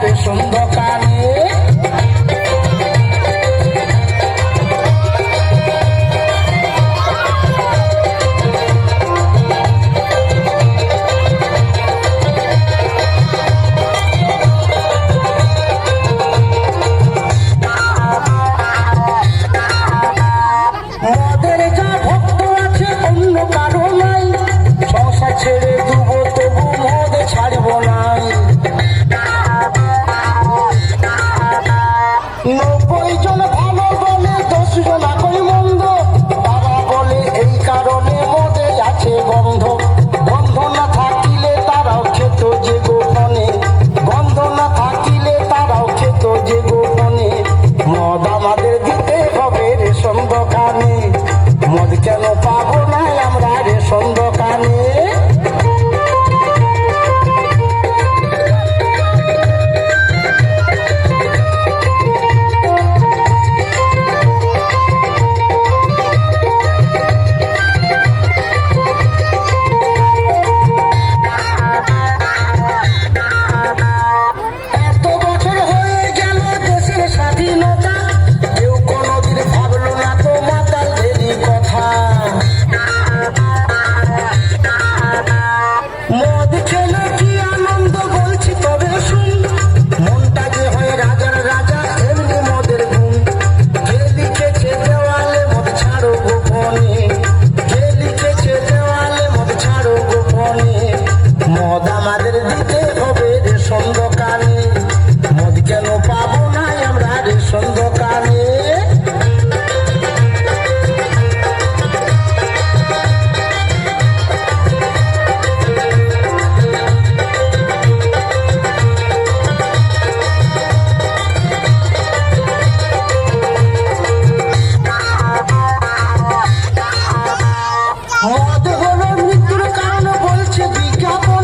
রেশম দোকানে মদের যা ভক্ত আছে অন্য কারো নাই, সংসার ছেড়ে দুবো তবু মদ ছাড়ব নাই। 90 জন ভালো বলে 10 জন কই মন্দ, তারা বলে এই কারণে মদে আছে গন্ধ। গন্ধ না থাকিলে তারাও খেত যে গোপনে, গন্ধ না থাকিলে তারাও খেত যে গোপনে। মদ আমাদের দিতে হবে রেশম দোকানে, মদ কেন পাবো না আমরা রেশম দোকানে। এত বছর হয়ে গেল দেশের স্বাধীনতা, কেউ কোনোদিন ভাবলো না তো মাতালদেরই কথা। মদ খেলে কি আনন্দ বলছি তবে শুন, মনটা যে হয় রাজার রাজা এমনি মদের গুণ। কে লিখেছে দেওয়ালে মদ ছাড়ো গোপনে, কে লিখেছে দেওয়ালে মদ ছাড়ো গোপনে। মদ আমাদের দিতে হবে রেশম দোকানে, মদ কেন পাবো না আমরা রেশম দোকানে। মদ হলো মৃত্যুর কারণ বলছে বিজ্ঞাপন।